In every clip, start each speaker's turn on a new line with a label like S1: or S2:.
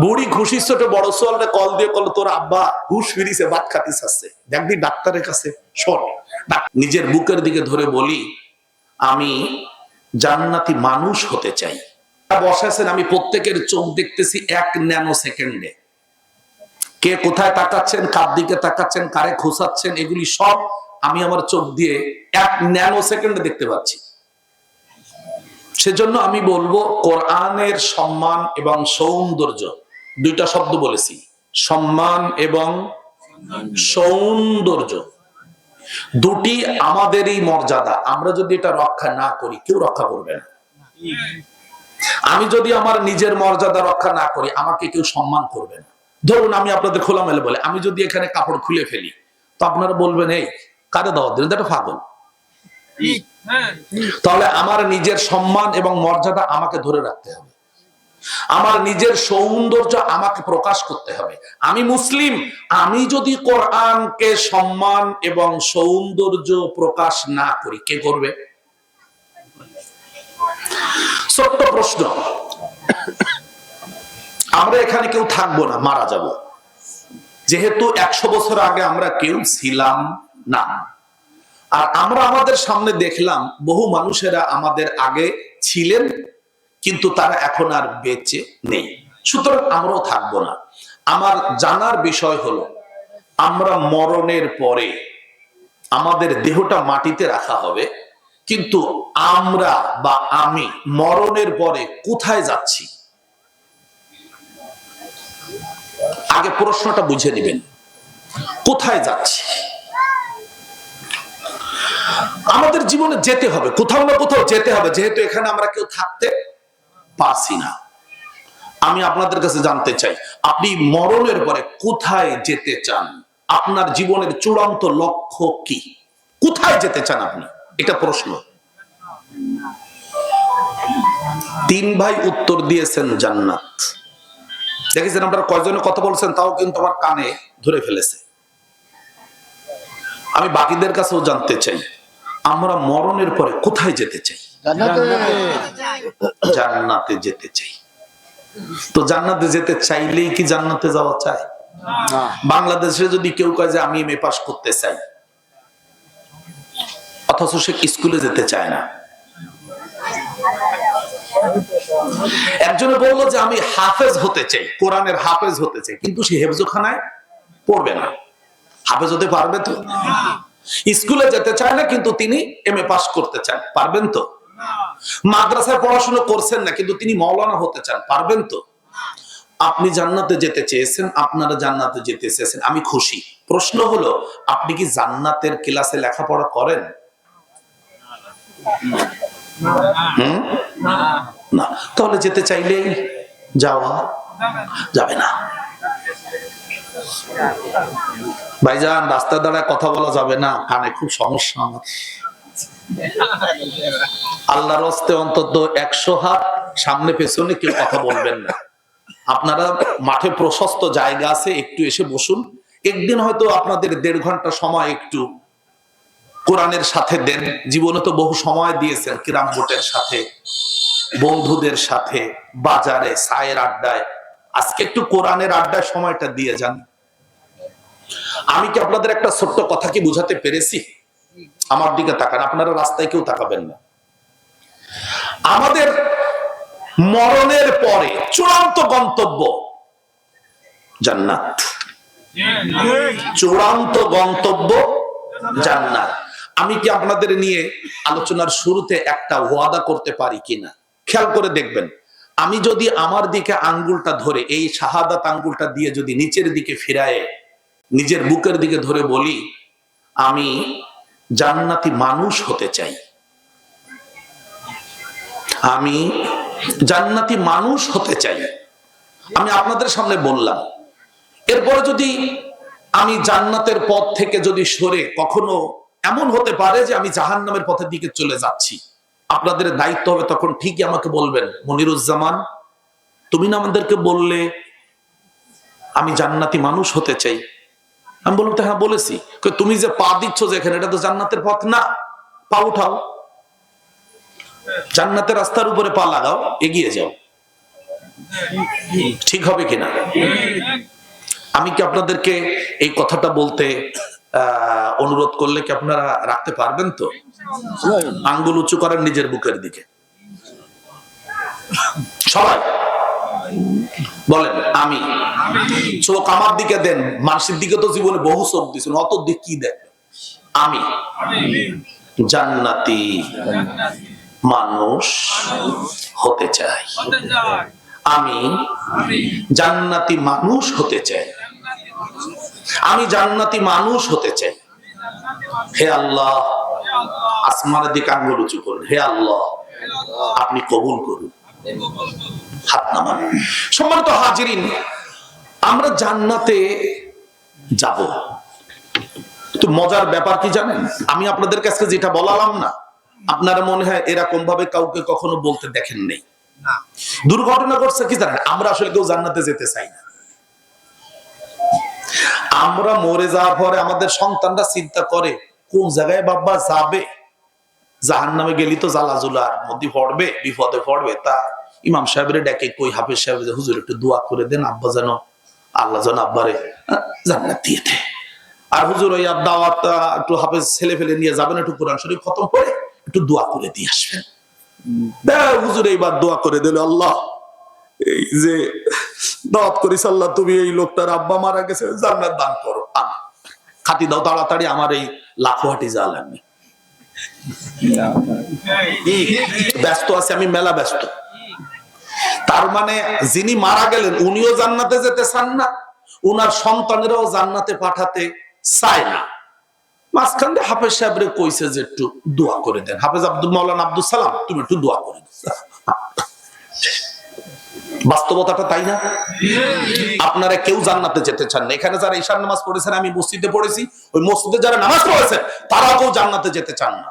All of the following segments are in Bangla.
S1: বুড়ি খুশি ছোট বড় সোয়ালটা কল দিয়ে কল তোর আব্বা হুশ ফিরিছে ভাত খাতিস আছে দেখবি ডাক্তারের কাছে শোন। নিজের বুকের দিকে ধরে বলি আমি জান্নাতি মানুষ হতে চাই। বসাছেন আমি প্রত্যেকের চোখ দেখতেছি 1 ন্যানো সেকেন্ডে। কে কোথায় তাকাচ্ছেন, কার দিকে তাকাচ্ছেন, কারে খোঁচাচ্ছেন, এগুলি সব আমি আমার চোখ দিয়ে 1 ন্যানো সেকেন্ডে দেখতে পাচ্ছি। সেজন্য আমি বলবো কোরআনের সম্মান এবং সৌন্দর্য, দুইটা শব্দ বলেছি, সম্মান এবং সৌন্দর্য, দুটি আমাদেরই মর্যাদা। আমরা যদি এটা রক্ষা না করি কেউ রক্ষা করবে না। আমি যদি আমার নিজের মর্যাদা রক্ষা না করি আমাকে কেউ সম্মান করবে না। ধরুন আমি আপনাদের খোলামেলা বলে আমি যদি এখানে কাপড় খুলে ফেলি তো আপনারা বলবেন এই কারে দাওয়াত দিলেন, এটা পাগল। তাহলে আমার নিজের সম্মান এবং মর্যাদা আমাকে ধরে রাখতে হবে, আমার নিজের সৌন্দর্য আমাকে প্রকাশ করতে হবে। আমি মুসলিম, আমি যদি কোরআনকে সম্মান এবং সৌন্দর্য প্রকাশ না করি কে করবে? ছোট্ট প্রশ্ন, আমরা এখানে কেউ থাকবো না, মারা যাব, যেহেতু 100 বছর আগে আমরা কেউ ছিলাম না। আর আমরা আমাদের সামনে দেখলাম বহু মানুষেরা আমাদের আগে ছিলেন কিন্তু তারা এখন আর বেঁচে নেই, সুতরাং আমরাও থাকবো না। আমার জানার বিষয় হলো আমরা মরণের পরে আমাদের দেহটা মাটিতে রাখা হবে, কিন্তু আমরা বা আমি মরণের পরে কোথায় যাচ্ছি? আগে প্রশ্নটা বুঝে নেবেন, কোথায় যাচ্ছি? আমাদের জীবনে যেতে হবে, কোথাও না কোথাও যেতে হবে, যেহেতু এখানে আমরা কেউ থাকতে পারছি না। আমি আপনাদের কাছে জানতে চাই আপনি মরণের পরে কোথায় যেতে চান? আপনার জীবনের চূড়ান্ত লক্ষ্য কি? কোথায় যেতে চান আপনি? এটা প্রশ্ন। 3 ভাই উত্তর দিয়েছেন জান্নাত। দেখেছেন আপনারা কয়জনে কথা বলছেন তাও কিন্তু আমার কানে ধরে ফেলেছে। আমি বাকিদের কাছেও জানতে চাই আমরা মরণের পরে কোথায় যেতে চাই? জান্নাতে যেতে চাই। তো জান্নাতে যেতে চাইলেই কি জান্নাতে যাওয়া চায়? বাংলাদেশে যদি কেউ কয় যে আমি এমএ পাস করতে চাই, অথচ সে স্কুলে যেতে চায় না। একজনে বললো যে আমি হাফেজ হতে চাই, কোরআনের হাফেজ হতে চাই, কিন্তু সে হেফজখানায় পড়বে না। হাফেজ হতে পারবে তো? স্কুলে যেতে চায় না কিন্তু তিনি এমএ পাস করতে চান, পারবেন তো? মাদ্রাসায় পড়াশোনা করছেন না কিন্তু তিনি মাওলানা হতে চান, পারবেন তো? আপনি জান্নাতে যেতে চেয়েছেন, আপনারা জান্নাতে যেতে চেয়েছেন, আমি খুশি। প্রশ্ন হলো আপনি কি জান্নাতের ক্লাসে লেখাপড়া করেন? না, তাহলে যেতে চাইলেই যাওয়া যাবে না। ভাইজান রাস্তায় দাঁড়ায় কথা বলা যাবে না, কানে খুব সমস্যা আমার। আল্লাহর হস্তে অন্তত 100 হাত সামনে পেছনে কেউ কথা বলবেন না। আপনারা মাঠে প্রশস্ত জায়গা আছে, একটু এসে বসুন। একদিন হয়তো আপনাদের 1.5 ঘন্টা সময় একটু কোরআনের সাথে দেন। জীবনে তো বহু সময় দিয়েছেন কিরাম বোটের সাথে, বন্ধুদের সাথে, বাজারে, চায়ের আড্ডায়। আজকে একটু কোরআনের আড্ডায় সময়টা দিয়ে যান। আমি কি আপনাদের একটা ছোট্ট কথা কি বুঝাতে পেরেছি? আমার দিকে তাকান, আপনারা রাস্তায় কেউ তাকাবেন না। আমাদের মরণের পরে চূড়ান্ত গন্তব্য জান্নাত। চূড়ান্ত গন্তব্য জান্নাত। আমি কি আপনাদের নিয়ে আলোচনার শুরুতে একটা ওয়াদা করতে পারি কিনা খেয়াল করে দেখবেন। আমি যদি আমার দিকে আঙ্গুলটা ধরে এই শাহাদাত আঙ্গুলটা দিয়ে যদি নিচের দিকে ফিরায় নিজের বুকের দিকে ধরে বলি আমি জান্নাতি মানুষ হতে চাই, আমি জান্নাতি মানুষ হতে চাই, আমি আপনাদের সামনে বললাম। এরপরে যদি আমি জান্নাতের পথ থেকে যদি সরে কখনো এমন হতে পারে যে আমি জাহান্নামের পথের দিকে চলে যাচ্ছি, আপনাদের দায়িত্ব হবে তখন ঠিকই আমাকে বলবেন মনিরুজ্জামান তুমি না আমাদেরকে বললে আমি জান্নাতি মানুষ হতে চাই। আমি বললাম তো হ্যাঁ বলেছি। তুমি যে পা দিচ্ছ যেখানে এটা তো জান্নাতের পথ না, পা উঠাও, জান্নাতের রাস্তার উপরে পা লাগাও, এগিয়ে যাও। ঠিক হবে কিনা? আমি কি আপনাদেরকে এই কথাটা বলতে অনুরোধ করলে কি আপনারা রাখতে পারবেন তো? আঙ্গুল উঁচু করেন নিজের বুকের দিকে সবাই বলেন আমি। চোখ আমার দিকে দেন, মানুষের দিকে তো জীবনে বহু চোখ দিচ্ছেন, অত দিক কি দেন? আমি জান্নাতি মানুষ হতে চাই, আমি জান্নাতি মানুষ হতে চাই, আমি জান্নাতি মানুষ হতে চাই। হে আল্লাহ, আসমানের দিকে আঙ্গুল উঁচু করুন, হে আল্লাহ আপনি কবুল করুন, হাত নামান। সম্মানিত হাজিরিন, আমরা জান্নাতে যাব। তো মজার ব্যাপার কি জানেন, আমি আপনাদের কাছে যেটা বলালাম না, আপনারা মনে হয় এরকম ভাবে কাউকে কখনো বলতে দেখেন নেই। দুর্ঘটনা ঘটছে কি জানেন, আমরা আসলে কেউ জান্নাতে যেতে চাই না। আমরা মরে যাওয়ার পরে আমাদের সন্তানরা চিন্তা করে কোন জায়গায় বাবা যাবে, জাহান্নামে গেলি তো জ্বালাজুলার মধ্যে পড়বে, বিপদে পড়বে। তা ইমাম সাহেবের ডেকে কই, হাফেজ সাহেব, হুজুর একটু দোয়া করে দেন, আব্বা যেন, আল্লাহ যেন আব্বারে জান্নাত দিয়ে দেয়। আর হুজুর ওই দাওয়াত একটু হাফেজ ছেলে ফেলে নিয়ে যাবেন, একটু কোরআন শরীফ খতম করে একটু দোয়া করে দিয়ে আসবেন। হুজুর এইবার দোয়া করে দিল, আল্লাহ এই যে দাওয়াত করিস, আল্লাহ তুমি এই লোকটার আব্বা মারা গেছে, জান্নাত দান করো, খাতি দাও তাড়াতাড়ি, আমার এই লাখোহাটি যা লাগবে। ব্যস্ত আছে, আমি মেলা ব্যস্ত। তার মানে যিনি মারা গেলেন উনিও জান্নাতে যেতে চান না, উনার সন্তানেরাও জান্নাতে পাঠাতে চায় না। মাঝখান দিয়ে হাফেজ সাহেবরে কইছে যে একটু দোয়া করে দেন, হাফেজ আব্দুল মাওলানা আব্দুল সালাম তুমি একটু দোয়া করে দেন। বাস্তবতাটা তাই না? আপনারা কেউ জান্নাতে যেতে চান না। এখানে যারা ঈশার নামাজ পড়েছেন, আমি মসজিদে পড়েছি, ওই মসজিদে যারা নামাজ পড়েছেন তারাও কেউ জান্নাতে যেতে চান না।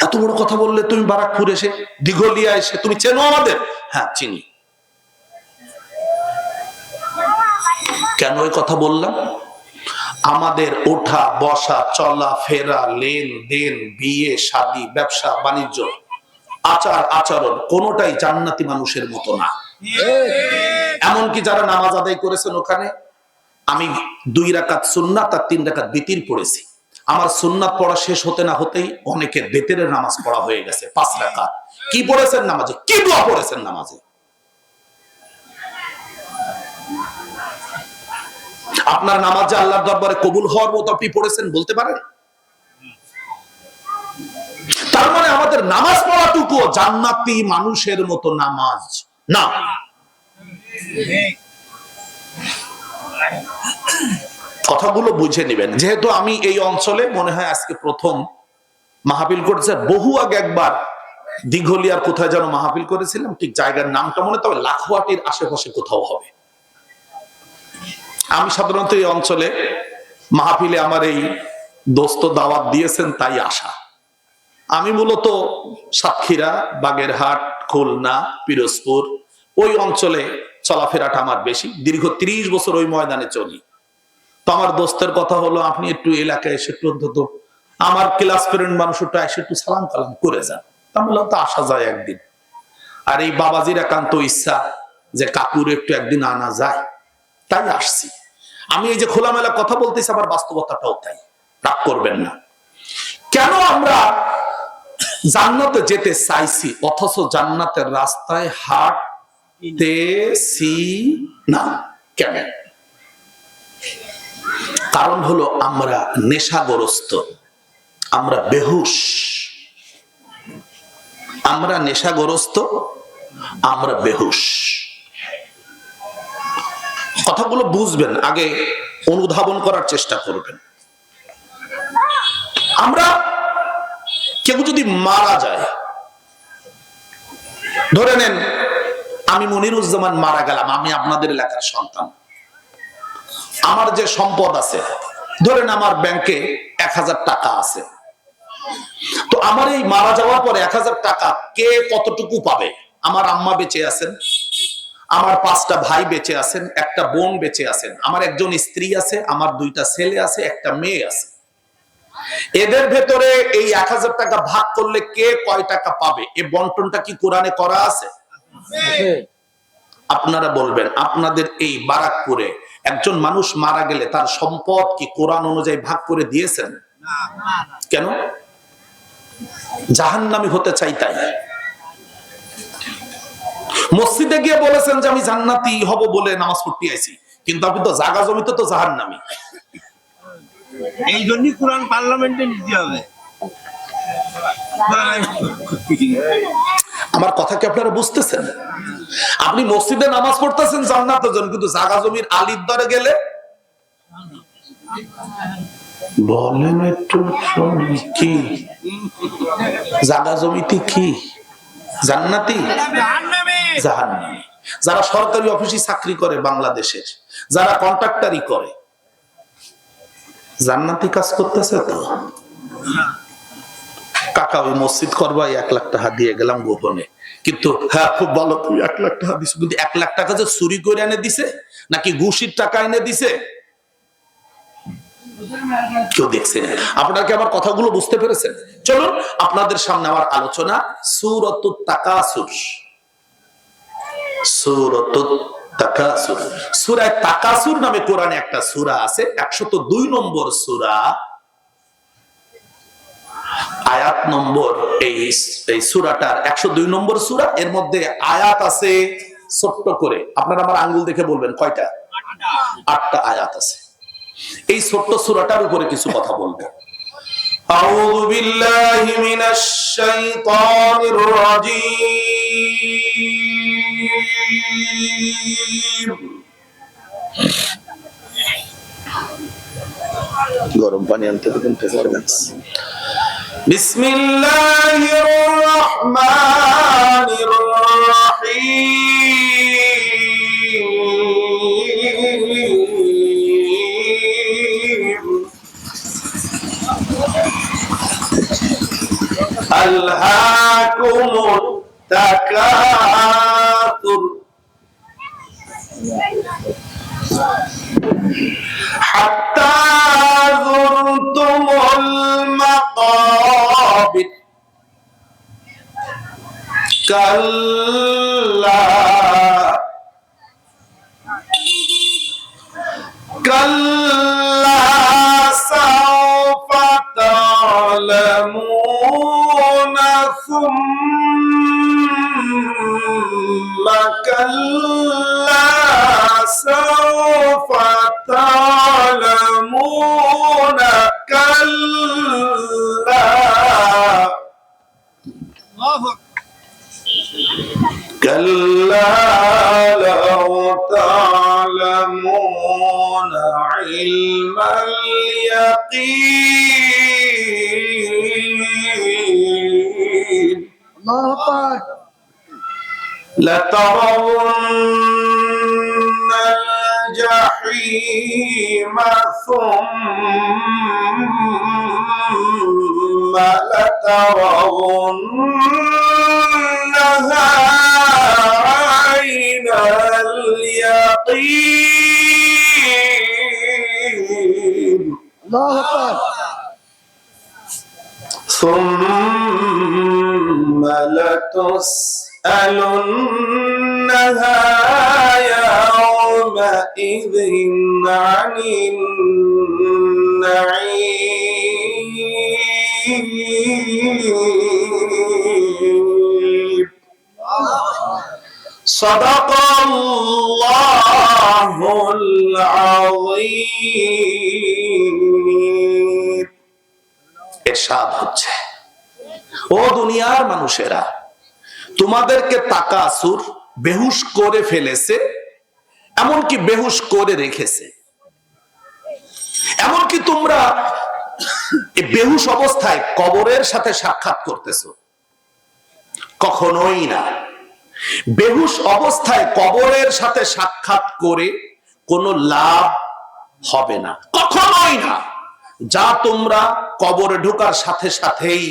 S1: এত বড় কথা বললে তুমি বারাকপুর এসে, দিঘলিয়া এসে, তুমি চেনো আমাদের? হ্যাঁ চিনি। কেন এই কথা বললাম? আমাদের ওঠা বসা, চলা ফেরা, লেনদেন, বিয়ে শাদী, ব্যবসা বাণিজ্য, আচার আচরণ কোনোটাই জান্নাতি মানুষের মতো না। এমনকি যারা নামাজ আদায় করেছেন ওখানে, আমি 2 রাকাত সুন্নাত আর 3 রাকাত বিতির পড়েছি। আমার সুন্নাত পড়া শেষ হতে না হতেই অনেকের বেতেরের নামাজ পড়া হয়ে গেছে 5 রাকাত। কি পড়েছেন নামাজে? কি দোয়া পড়েছেন নামাজে? আপনার নামাজে আল্লাহর দরবারে কবুল হওয়ার মতো আপনি পড়েছেন বলতে পারেন? তার মানে আমাদের নামাজ পড়াটুকু জান্নাতি মানুষের মতো নামাজ না। কথাগুলো বুঝে নেবেন। যেহেতু আমি এই অঞ্চলে মনে হয় আজকে প্রথম মাহফিল করছে, বহু আগে একবার দিঘলিয়ার কোথায় যেন মাহফিল করেছিলাম, ঠিক জায়গার নামটা মনে, তবে লাখোয়াটির আশেপাশে কোথাও হবে। আমি সাধারণত এই অঞ্চলে মাহফিলে আমার এই দোস্ত দাওয়াত দিয়েছেন তাই আসা। আমি মূলত সাতক্ষীরা, বাগেরহাট, খুলনা, পিরোজপুর ওই অঞ্চলে চলাফেরাটা আমার বেশি। দীর্ঘ 30 বছর ওই ময়দানে চলি। তো আমার দোস্তের কথা হলো, আপনি একটু এলাকায় এসে একটু অন্তত আমার ক্লাস ফ্রেন্ড মানুষটা এসে একটু সালাম কালাম করে যান। তা বললাম তো আসা যায় একদিন। আর এই বাবাজির একান্ত ইচ্ছা যে কাকুর একটু একদিন আনা যায়, তাই আসছি। আমি এই যে খোলামেলা কথা বলতেছি, আমার বাস্তবতাটাও তাই, রাগ করবেন না। কেন আমরা জান্নাতে যেতে চাইছি অথচ জান্নাতের রাস্তায় হাঁটতেছি না কেন? কারণ হলো আমরা নেশাগ্রস্ত, আমরা বেহুশ, আমরা নেশাগ্রস্ত, আমরা বেহুশ। কথাগুলো বুঝবেন, আগে অনুধাবন করার চেষ্টা করবেন। আমরা কেউ যদি মারা যায়, ধরে নেন আমি মনিরুজ্জামান মারা গেলাম, আমি আপনাদের এলাকার সন্তান, আমার যে সম্পদ আছে, ধরেন আমার ব্যাংকে 1000 টাকা আছে, তো আমার এই মারা যাওয়ার পরে 1000 টাকা কে কতটুকু পাবে? আমার আম্মা বেঁচে আছেন, আমার 5টা ভাই বেঁচে আছেন, একটা বোন বেঁচে আছেন, আমার একজন স্ত্রী আছে, আমার 2টা ছেলে আছে, একটা মেয়ে আছে। এদের ভেতরে এই 1000 টাকা ভাগ করলে কে কয় টাকা পাবে, এ বন্টনটা কি কোরআনে করা আছে? আপনারা বলবেন আপনাদের এই বারাকপুরে একজন মানুষ মারা গেলে তার সম্পদ কি কোরআন অনুযায়ী ভাগ করে দিয়েছেন? কেন? জাহান্নামী হতে চাই তাই। মসজিদে গিয়ে বলেছেন যে আমি জান্নাতি হব বলে নামাজ পড়তে আইছি, কিন্তু আপনি তো জায়গা জমিতে তো জাহান্নামী।
S2: এই জন্যই কোরআন পার্লামেন্টে নিতে হবে।
S1: আমার কথা কি আপনারা বুঝতেছেন? আপনি মসজিদে নামাজ পড়তেছেন জান্নাতের জন্য, কিন্তু জায়গা জমির আলির দরে গেলে বলেন একটু কি জায়গা জমিতে কি জান্নাতি জাহান্নামী। যারা সরকারি অফিসে চাকরি করে বাংলাদেশের, যারা কন্ট্রাক্টরি করে, জান্নাতি কাজ করতেছে তো। কাকা ওই মসজিদ করবাই 1 লাখ টাকা দিয়ে গেলাম গোপনে, কিন্তু হ্যাঁ খুব ভালো তুমি 1 লাখ টাকা দিছো, কিন্তু 1 লাখ টাকা যে চুরি করে এনে দিছে নাকি ঘুষির টাকা এনে দিছে কেউ দেখছে না। আপনারা কি আমার কথাগুলো বুঝতে পেরেছেন? চলুন আপনাদের সামনে আমার আলোচনা সূরাতুত তাকাসুর। সূরাতুত তাকাসুর, সূরা তাকাসুর নামে কোরআনে একটা সূরা আছে, 102 নম্বর সূরা, আয়াত নম্বর এই সূরাটার 102 নম্বর সূরা। এর মধ্যে আয়াত আছে ছোট্ট করে, আপনারা আমার আঙ্গুল দেখে বলবেন কয়টা? 8টা আয়াত আছে। এই ছোট্ট সূরাটার উপরে কিছু কথা বলবো। আউযু বিল্লাহি মিনাশ শাইতানির রাজীম। গরম পানি আনতে দেবেন। বিসমিল্লাহির রহমানির রহিম। আলহাকুমুত তাকাসুর হাত্তা যুরতুমুল মাকাবির কাল্লা কাল্লা সাওফা তা'লামুনা সুম্মা কাল্লা সাওফা তা'লামুনা কাল্লা كلا لو تعلمون علم اليقين لترون الجحيم ثم لترونها عين اليقين ثم لتسألنها يومئذ عن النعيم صدق الله العظيم। ইরশাদ হচ্ছে, ও দুনিয়ার মানুষেরা, তোমাদেরকে তাকাসুর বেহুশ করে ফেলেছে, এমনকি বেহুশ করে রেখেছে। এমনকি তোমরা এই বেহুশ অবস্থায় কবরের সাথে সাক্ষাৎ করতেছো। কখনোই না। বেহুশ অবস্থায় কবরের সাথে সাক্ষাৎ করে কোনো লাভ হবে না, কখনোই না। যা তোমরা কবরে ঢোকার সাথে সাথেই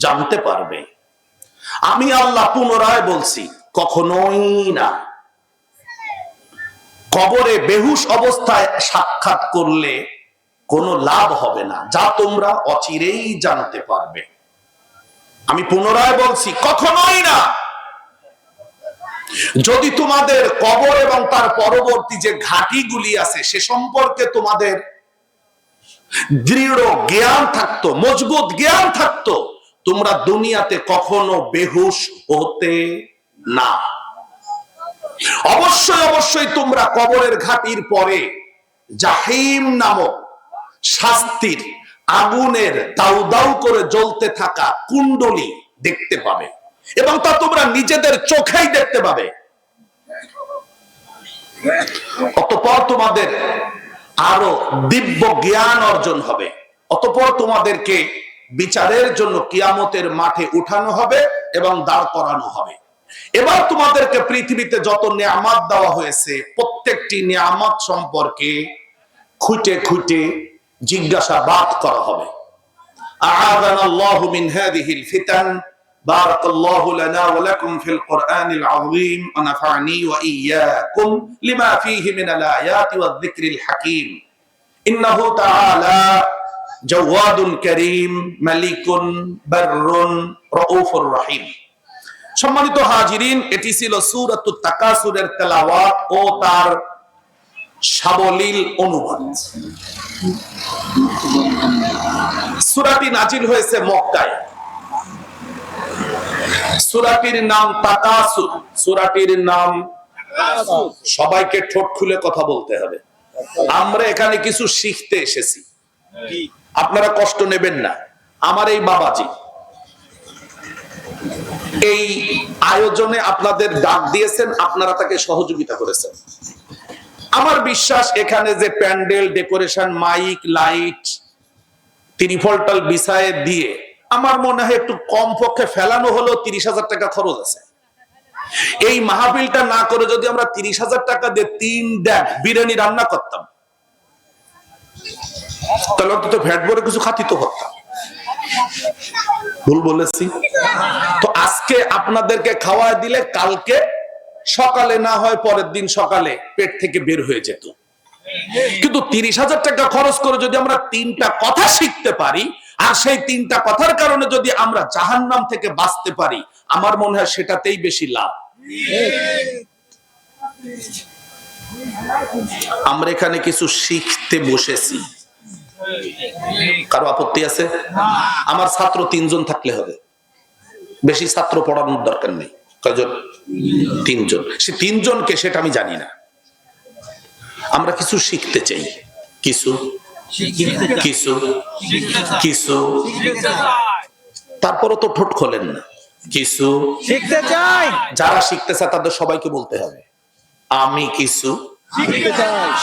S1: জানতে পারবে। আমি আল্লাহ পুনরায় বলছি, কখনোই না। কবরে বেহুশ অবস্থায় সাক্ষাৎ করলে কোনো লাভ হবে না, যা তোমরা অচিরেই জানতে পারবে। আমি পুনরায় বলছি, কখনোই না। যদি তোমাদের কবর এবং তার পরবর্তী যে ঘাটিগুলি আছে সে সম্পর্কে তোমাদের দৃঢ় জ্ঞান থাকতো, মজবুত জ্ঞান থাকতো, তোমরা দুনিয়াতে কখনো বেহুশ হতে না। অবশ্যই অবশ্যই তোমরা কবরের ঘাটির পরে জাহিম নামক শাস্তির আগুনের দাউ দাউ করে জ্বলতে থাকা কুণ্ডলী দেখতে পাবে, এবং তা তোমরা নিজেদের চোখেই দেখতে পাবে। অতঃপর তোমাদের আরো দিব্য জ্ঞান অর্জন হবে, অতঃপর তোমাদেরকে বিচারের জন্য কিয়ামতের মাঠে উঠানো হবে এবং দাঁড় করানো হবে। এবার তোমাদেরকে পৃথিবীতে যত নিয়ামত দেওয়া হয়েছে প্রত্যেকটি নিয়ামত সম্পর্কে খুঁটে খুঁটে জিজ্ঞাসাবাদ করা হবে। আ'আযানাল্লাহু মিন হাযিহিল ফিতান। বারাকাল্লাহু লানা ওয়া লাকুম ফিল কুরআনিল আযীম ওয়া নাফা'নি ওয়া ইয়্যাকুম লিমা ফীহি মিনাল আয়াতি ওয়ায যিকরিল হাকীম। ইন্নাহু তাআলা জাওয়াদুন কারীম মালিকুন বাররুন রাউফুর রহিম। সম্মানিত হাজিরিন, এটি ছিল সূরাতুত তাকাসুরের তেলাওয়াত ও তার সাবলীল অনুবাদ। সূরাটি নাজিল হয়েছে মক্কায়। সূরাটির নাম তাকাসুর। সূরাটির নাম, সবাইকে ঠোঁট খুলে কথা বলতে হবে। আমরা এখানে কিছু শিখতে এসেছি, আপনারা কষ্ট নেবেন না। আমার এই বাবাজি এই আয়োজনে আপনাদের ডাক দিয়েছেন, আপনারা তাকে সহযোগিতা করেছেন। আমার বিশ্বাস এখানে যে প্যান্ডেল, ডেকোরেশন, মাইক, লাইট, ত্রিফলটাল বিছায়ে দিয়ে আমার মনে হয় একটু কম পক্ষে ফেলানো হলো 30,000 টাকা খরচ আছে। এই মাহফিলটা না করে যদি আমরা 30,000 টাকা দিয়ে 3 ড্যাগ বিরিয়ানি রান্না করতাম, তাহলে অন্তত ভ্যাট ভরে কিছু খাতিত করতাম। ভুল বলেছি তো? আজকে আপনাদেরকে খাওয়ায় দিলে কালকে সকালে না হয় পরের দিন সকালে পেট থেকে বের হয়ে যেত। কিন্তু 30,000 টাকা খরচ করে যদি আমরা 3টা কথা শিখতে পারি, আর সেই 3টা কথার কারণে যদি আমরা জাহান্নাম থেকে বাঁচতে পারি, আমার মনে হয় সেটাতেই বেশি লাভ। আমরা এখানে কিছু শিখতে বসেছি, কারো আপত্তি আছে? আমার ছাত্র 3 জন থাকলে হবে, বেশি ছাত্র পড়ানোর দরকার নেই। কয়জন? 3 জন। সে 3 জনকে সেটা আমি জানি না। আমরা কিছু শিখতে চাই, কিছু কিছু কিছু। তারপরও তো ঠোঁট খোলেন না। কিছু
S3: শিখতে চাই।
S1: যারা শিখতে চায় তাদের সবাইকে বলতে হবে আমি কিছু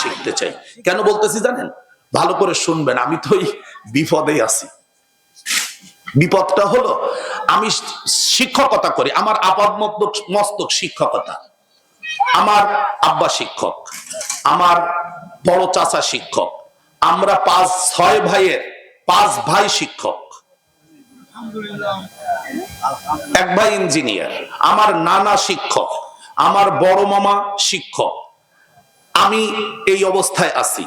S1: শিখতে চাই। কেন বলতেছি জানেন? ভালো করে শুনবেন, আমি তো এই বিপদেই আছি। বিপদটা হলো আমি শিক্ষকতা করি, আমার আপাদ মস্তক শিক্ষকতা। আমার আব্বা শিক্ষক, আমার বড় চাচা শিক্ষক, আমরা 5-6 ভাইয়ের 5 ভাই শিক্ষক, এক ভাই ইঞ্জিনিয়ার, আমার নানা শিক্ষক, আমার বড় মামা শিক্ষক। আমি এই অবস্থায় আছি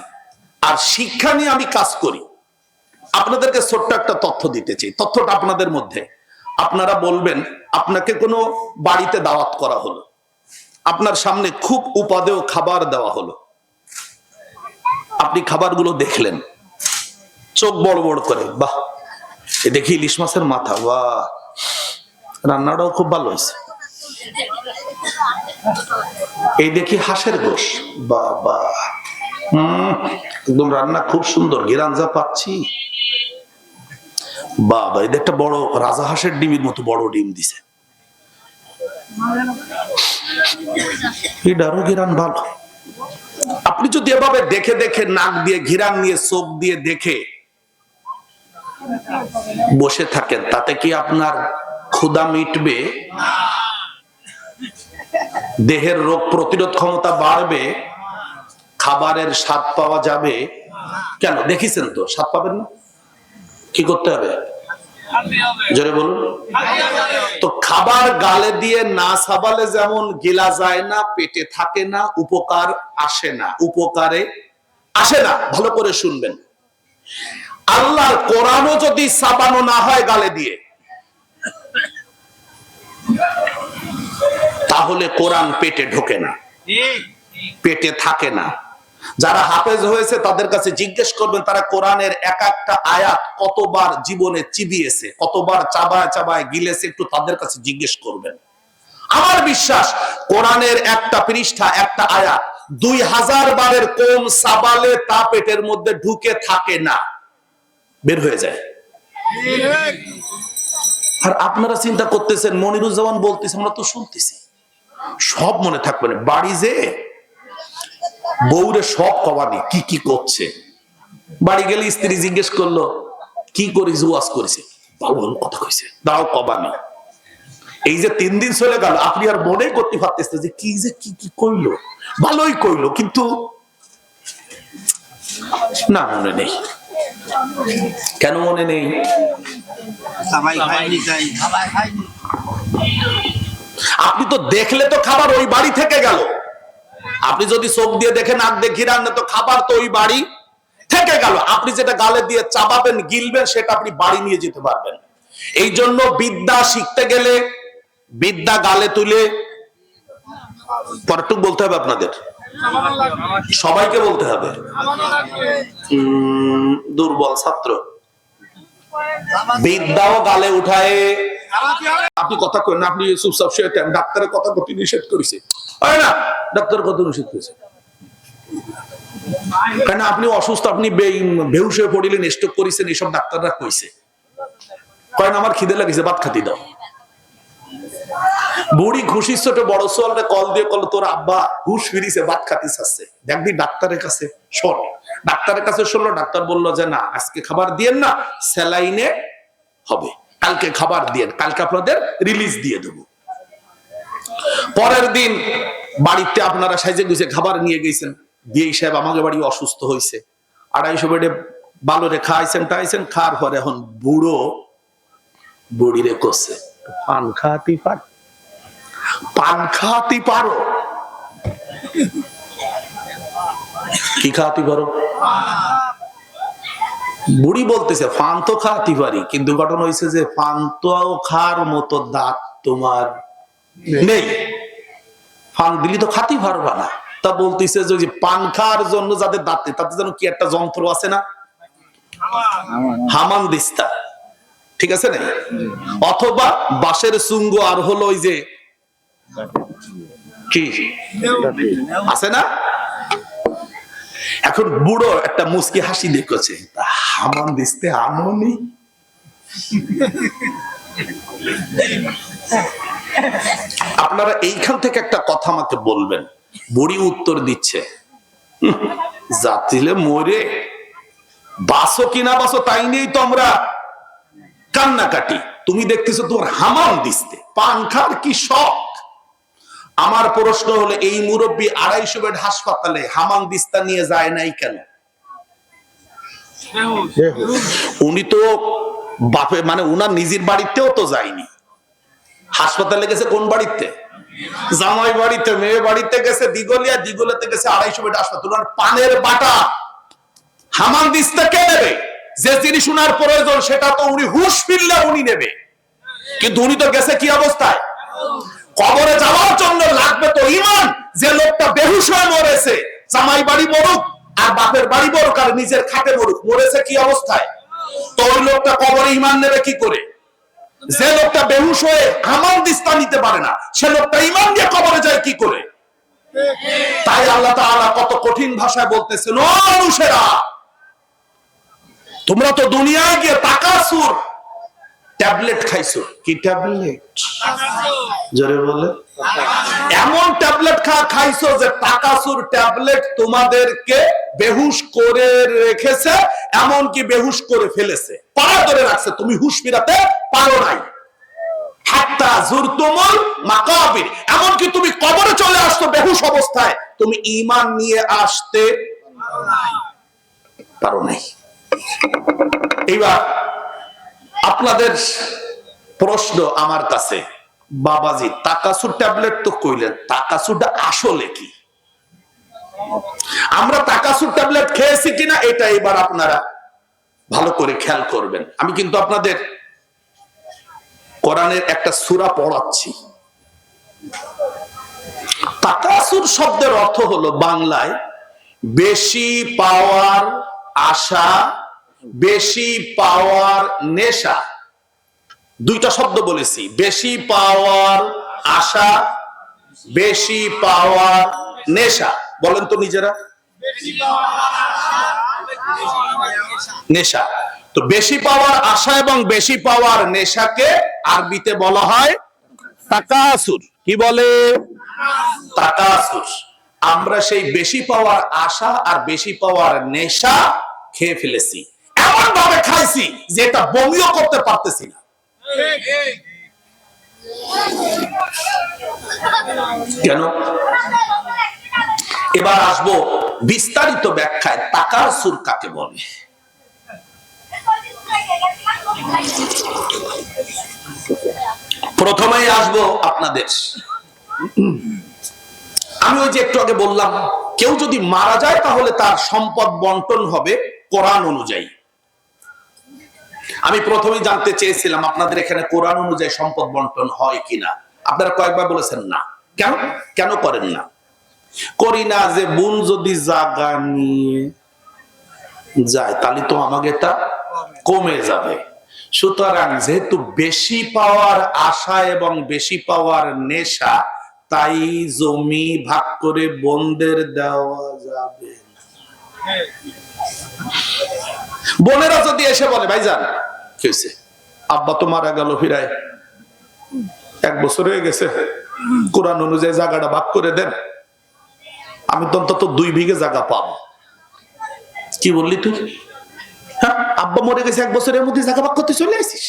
S1: আর শিক্ষা নিয়ে আমি কাজ করি। আপনাদেরকে ছোট্ট একটা তথ্য দিতে চাই। তথ্যটা আপনাদের মধ্যে, আপনারা বলবেন, আপনাকে কোনো বাড়িতে দাওয়াত করা হলো, আপনার সামনে খুব উপাদেয় খাবার দেওয়া হলো, আপনি খাবারগুলো দেখলেন, চোখ বড় বড় করে, বাহ এ দেখি ইলিশ মাছের মাথা, বাহ রান্নাটাও খুব ভালো হয়েছে, এই দেখি হাঁসের গোশ, বাহ বাহ একদম রান্না খুব সুন্দর, ঘেরান যা পাচ্ছি, বাবা এই একটা বড় রাজা হাঁসের ডিমের মতো বড় ডিম দিছে, এটারও ঘেরান ভালো। আপনি যদি এভাবে দেখে দেখে নাক দিয়ে ঘিরান নিয়ে চোখ দিয়ে দেখে বসে থাকেন, তাতে কি আপনার ক্ষুধা মিটবে? দেহের রোগ প্রতিরোধ ক্ষমতা বাড়বে? খাবারের স্বাদ পাওয়া যাবে? কেন দেখেছেন তো, স্বাদ পাবেন না? কি করতে হবে? জোরে বলুন তো। খাবার গালে দিয়ে না সাবালে যেমন গিলা যায় না, পেটে থাকে না, উপকার আসে না, উপকারে আসে না। ভালো করে শুনবেন, আল্লাহর কোরআনও যদি সাবানো না হয় গালে দিয়ে, তাহলে কোরআন পেটে ঢোকে না, পেটে থাকে না। যারা হাফেজ হয়েছে তাদের কাছে জিজ্ঞেস করবেন, তারা কোরআনের এক একটা আয়াত কতবার জীবনে চিবিয়েছে, কতবার চাবায় চাবায় গিলেছে, একটু তাদের কাছে জিজ্ঞেস করবেন। আমার বিশ্বাস কোরআনের একটা পৃষ্ঠা, একটা আয়াত 2000 বারের কম চাবালে তা পেটের মধ্যে ঢুকে থাকে না, বের হয়ে যায়। আর আপনারা চিন্তা করতেছেন, মনিরুজ্জামান বলতেছে, আমরা তো শুনতেছি, সব মনে থাকবে না। বাড়ি যে বউরে সব কবানি কি কি করছে, বাড়ি গেলে স্ত্রী জিজ্ঞেস করলো কি করিস, ওয়াজ করেছে, ভালো ভালো কথা কইছে, দাও কবানি। এই যে 3 দিন চলে গেল, আপনি আর মনে করতে পারতেছেন যে কি যে কি কি কইলো, ভালোই কইলো, কিন্তু না, মনে নেই। কেন মনে নেই? আপনি তো দেখলে তো খাবার ওই বাড়ি থেকে গেল। আপনি যদি চোখ দিয়ে দেখে, নাক দিয়ে ঘিরান না, তো খাবার তো ওই বাড়ি থেকে গেল। আপনি যেটা গালে দিয়ে চাবাবেন, গিলবেন, সেটা আপনি বাড়ি নিয়ে যেতে পারবেন। এই জন্য বিদ্যা শিখতে গেলে বিদ্যা গালে তুলে, পরটুক বলতে হবে আপনাদের, সবাইকে বলতে হবে। দুর্বল ছাত্র বিদ্যাও গালে উঠায়। আপনি কথা করেন না, আপনি চুপচাপ শুয়ে থাকেন। ডাক্তারের কথা কত নিষেধ করেছে, না ডাক্তারের কথা নিষেধ করেছে কেন? আপনি অসুস্থ, আপনি বেহুশ হয়ে পড়িলেন, স্ট্রোক করেছেন, এইসব ডাক্তাররা কইছে। কয় না আমার খিদে লাগিছে, ভাত খাতি দাও। বুড়ি খুশির ছোট বড় সোয়ালটা কল দিয়ে কল, তোর আব্বা হুশ ফিরিছে, ভাত খাতি চাচ্ছে, দেখবি ডাক্তারের কাছে শোন। ডাক্তারের কাছে শুনলো, ডাক্তার বললো যে না, আজকে খাবার দিয়েন না, স্যালাইনে হবে, কালকে খাবার দিয়েন, কালকে আপনাদের রিলিজ দিয়ে দেবো। পরের দিন বাড়িতে আপনারা সাইজে গুছে খাবার নিয়ে গেছেন, বিয়ে সাহেব আমাকে বাড়ি অসুস্থ হয়েছে, 250 বেডে ভালো রে খাইছেন টাইছেন, খাওয়ার পরে এখন বুড়ো বুড়ি রে করছে, পান খাতি পার, পান খাতি পারো, কি খাতি পারো? বুড়ি বলতেছে পান তো খাতি পারি, কিন্তু ঘটনা হয়েছে যে পান তো খাওয়ার মতো দাঁত তোমার নেই, পান দিলি তো খাতি পারবা না। তা বলতেছে যে পান খাওয়ার জন্য যাদের দাঁতে, তাতে যেন কি একটা যন্ত্র আছে না, হামান দিস্তা, ঠিক আছে না? অথবা বাঁশের চুঙ্গ, আর হলো ওই যে কি আছে না। এখন বুড়ো একটা মুস্কি হাসি দেখেছে, হামান দিস্তে আননি। আপনারা এইখান থেকে একটা কথা আমাকে বলবেন। বুড়ি উত্তর দিচ্ছে, যাত্রীলে মরে বাসো কিনা বাসো তাই নিয়েই তো আমরা কান্নাকাটি। তুমি দেখতেছো তোমার হামান দিস্তে, পান খার কি শখ। আমার প্রশ্ন হলো, এই মুরব্বী 250 বেড হাসপাতালে হামান দিস্তা নিয়ে যায় নাই কেন? উনি তো বাপে, মানে উনার নিজের বাড়িতেও তো যায়নি, হাসপাতালে গেছে কোন বাড়িতে? জামাই বাড়িতে, মেয়ে বাড়িতে গেছে দিগলিয়া, দিগলিয়াতে গেছে 250 বেড হাসপাতাল। উনার পানের বাটা হামান দিস্তা কে নেবে? যে জিনিস উনার প্রয়োজন সেটা তো উনি হুশ ফিরলে উনি নেবে, কিন্তু উনি তো গেছে কি অবস্থায়? কবরে যাওয়ার জন্য লাগবে তো ঈমান। যে লোকটা বেহুশ হয়ে মরেছে, জামাই বাড়ি মরুক আর বাপের বাড়ি মরুক আর নিজের খাটে মরুক, মরেছে কি অবস্থায়? তো ওই লোকটা কবরে ঈমান নেবে কি করে? যে লোকটা বেহুশ হয়ে হামান দিস্তা নিতে পারে না, সে লোকটা ঈমান দিয়ে কবরে যায় কি করে? তাই আল্লাহ তাআলা কত কঠিন ভাষায় বলতেছেন, ও মানুষেরা, তোমরা তো দুনিয়ায় গিয়ে তাকাসুর ট্যাবলেট খাইছো। কি ট্যাবলেট? জোরে বলে। এমন ট্যাবলেট খাইছো যে তাকাসুর ট্যাবলেট তোমাদেরকে বেহুশ করে রেখেছে, এমন কি বেহুশ করে ফেলেছে, পাড়া ধরে রাখছে, তুমি হুশ ফিরাতে পারো নাই। হাত্তা জুরতুমুল মাকাবির, এমন কি তুমি কবরে চলে আসছো বেহুশ অবস্থায়, তুমি ঈমান নিয়ে আসতে পারো নাই। এইবার আপনাদের প্রশ্ন আমার কাছে, বাবাজি তাকাসুর ট্যাবলেট তো কইলেন, তাকাসুরটা আসলে কি? আমরা তাকাসুর ট্যাবলেট খেয়েছি কিনা এটা এবার আপনারা ভালো করে খেয়াল করবেন। আমি কিন্তু আপনাদের কোরআনের একটা সূরা পড়াচ্ছি, তাকাসুর শব্দের অর্থ হলো বাংলায় বেশি পাওয়ার আশা, বেশি পাওয়ার নেশা। দুইটা শব্দ বলেছি, বেশি পাওয়ার আশা, বেশি পাওয়ার নেশা। বলেন তো নিজেরা। নেশা। তো বেশি পাওয়ার আশা এবং বেশি পাওয়ার নেশাকে আরবিতে বলা হয় তাকাসুর। কি বলে? তাকাসুর। আমরা সেই বেশি পাওয়ার আশা আর বেশি পাওয়ার নেশা খেয়ে ফেলেছি, এমন ভাবে খাইছি যে এটা বমিও করতে পারতেছি না। কেন? এবার আসবো বিস্তারিত ব্যাখ্যায় তাকাসুর কাকে বলে। প্রথমেই আসবো আপনাদের, আমি ওই যে একটু আগে বললাম কেউ যদি মারা যায় তাহলে তার সম্পদ বন্টন হবে কোরআন অনুযায়ী। আমি প্রথমেই জানতে চেয়েছিলাম আপনাদের এখানে কোরআন অনুযায়ী সম্পদ বন্টন হয় কিনা। আপনারা কয়েকবার বলেছেন না। কেন কেন করেন না? করি না যে বোন যদি জায়গা নিয়ে যায় তাহলে তো আমাকে তা কমে যাবে। সুতরাং যেহেতু বেশি পাওয়ার আশা এবং বেশি পাওয়ার নেশা, তাই জমি ভাগ করে বোনদের দেওয়া যাবে। বোনেরা যদি এসে বলে ভাইজান কি হয়েছে, আব্বা তো মারা গেল ফিরায় 1 বছর হয়ে গেছে, কোরআন অনুযায়ী জায়গাটা ভাগ করে দেন, আমি তো অন্তত 2 বিঘে জায়গা পাবো। কি বললি তুই? হ্যাঁ, আব্বা মরে গেছে 1 বছরের মধ্যে জায়গা ভাগ করতে চলে আসিস?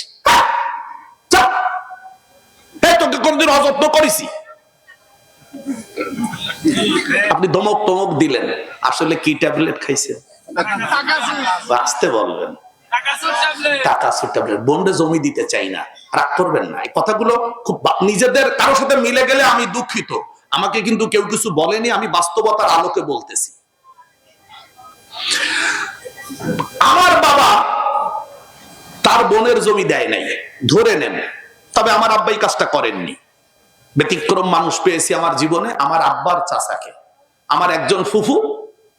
S1: তোকে কোনদিন অযত্ন করেছি? আপনি ধমক টমক দিলেন, আসলে কি ট্যাবলেট খাইছেন? বাঁচতে বলবেন তাকাসুর ট্যাবলেট। বোনরে জমি দিতে চাই না, রাগ করবেন না। এই কথাগুলো খুব নিজেদের কারোর সাথে মিলে গেলে আমি দুঃখিত। আমাকে কিন্তু কেউ কিছু বলেনি, আমি বাস্তবতার আলোকে বলতেছি। আমার বাবা তার বোনের জমি দেয় নাই, ধরে নেন। তবে আমার আব্বা এই কাজটা করেননি। ব্যতিক্রম মানুষ পেয়েছি আমার জীবনে, আমার আব্বার চাচাকে। আমার একজন ফুফু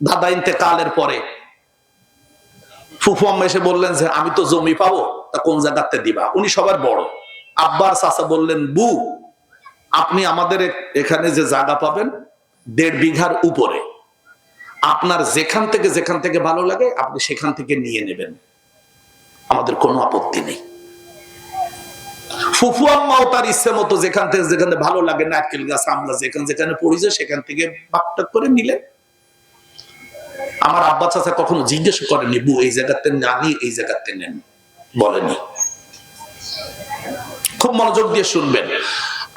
S1: দাদা ইন্তেকালের পরে ফুফু আম্মা এসে বললেন যে আমি তো জমি পাবো, তা কোন জায়গাতে দিবা? উনি সবার বড়। আব্বার চাচা বললেন, বু আপনি আমাদের এখানে যে জায়গা পাবেন 1.5 বিঘার উপরে, আপনার যেখান থেকে ভালো লাগে আপনি সেখান থেকে নিয়ে নেবেন, আমাদের কোনো আপত্তি নেই। ফুফু আম্মাও তার ইচ্ছে মতো যেখানে ভালো লাগে, নারকেল গাছ আমলা যেখানে পড়েছে সেখান থেকে ভাগটাগ করে নিলেন। আমার আব্বা চাচা কখনো জিজ্ঞেস করেনি বু এই জায়গাতে নানি এই জায়গাতে নেন, বলেনি। খুব মনোযোগ দিয়ে শুনবেন।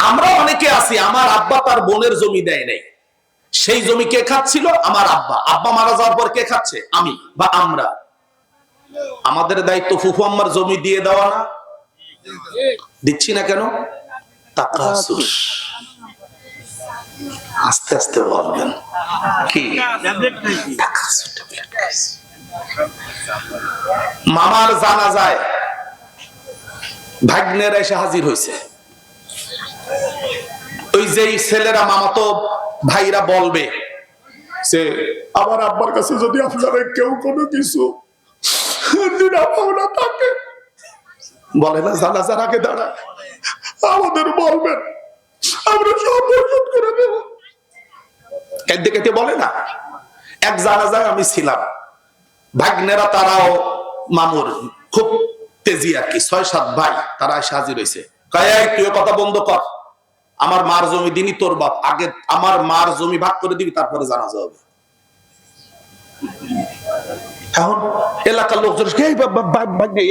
S1: আমরা অনেকে আছি আমার আব্বা তার বোনের জমি দেয় নাই, সেই জমি কে খাচ্ছিল? আমার আব্বা। আব্বা মারা যাওয়ার পর কে খাচ্ছে? আমি বা আমরা। আমাদের দায়িত্ব ফুফু আম্মার জমি দিয়ে দেওয়া না? দিচ্ছি না কেন? তাকাসুর। আস্তে আস্তে বলবেন কি? মামার জানাজায় ভাগ্নেরা এসে হাজির হয়েছে। ওই যে ছেলেরা মামাতো ভাইরা বলবে যে আমার আব্বার কাছে যদি আপনারা কেউ কোনো কিছু থাকে, বলে না জানাজার আগে দাঁড়ায় আমাদের বলবেন, আমরা সব পরিশোধ করে দেব। কেটে কেটে বলে না। এক জানাজায় আমি ছিলাম, ভাগ্নেরা তারাও মামুর খুব তেজি আর কি, 6-7 ভাই তারা এসে হাজির হয়েছে। কয় তুই কথা বন্ধ কর, আমার মার জমি দিনই তোর বাপ, আগে আমার মার জমি ভাগ করে দিবি তারপরে জানাজা হবে। এখন এলাকার লোকজন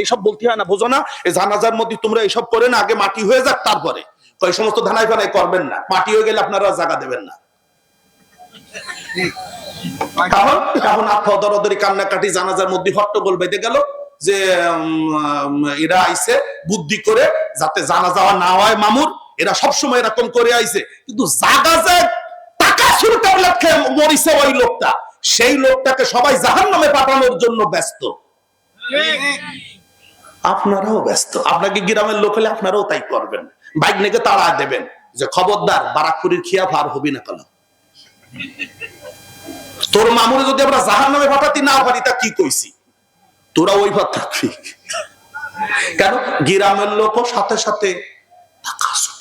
S1: এইসব বলতে হয় না, বোঝো না? এই জানাজার মধ্যে তোমরা এইসব করে না, আগে মাটি হয়ে যাক তারপরে। এই সমস্ত ধানাই ফানাই করবেন না, মাটি হয়ে গেলে আপনারা জায়গা দেবেন না। এখন আত্মা দরদরি কান্নাকাটি জানাজার মধ্যে হট্টগোল বেঁধে গেল যে এরা আইছে বুদ্ধি করে যাতে জানা যাওয়া না হয় মামুর, এরা সবসময় এরকম করে আইছে। কিন্তু জায়গা যে টাকা শুরু ট্যাবলেট খেয়ে মরিছে ওই লোকটা, সেই লোকটাকে সবাই জাহান্নামে পাঠানোর জন্য ব্যস্ত। আপনারাও ব্যস্ত। আপনাকে গ্রামের লোক হলে আপনারাও তাই করবেন, বাইক নিয়ে তাড়া দেবেন যে খবরদার বারাকপুরের খিয়া ভার হবি না কেন, তোর মামুরে যদি আমরা জাহান্নামে পাঠাতে না পারি তা কি কইছি, তোরা ওই ভাত থাকবি কেন? গ্রামের লোকও সাথে সাথে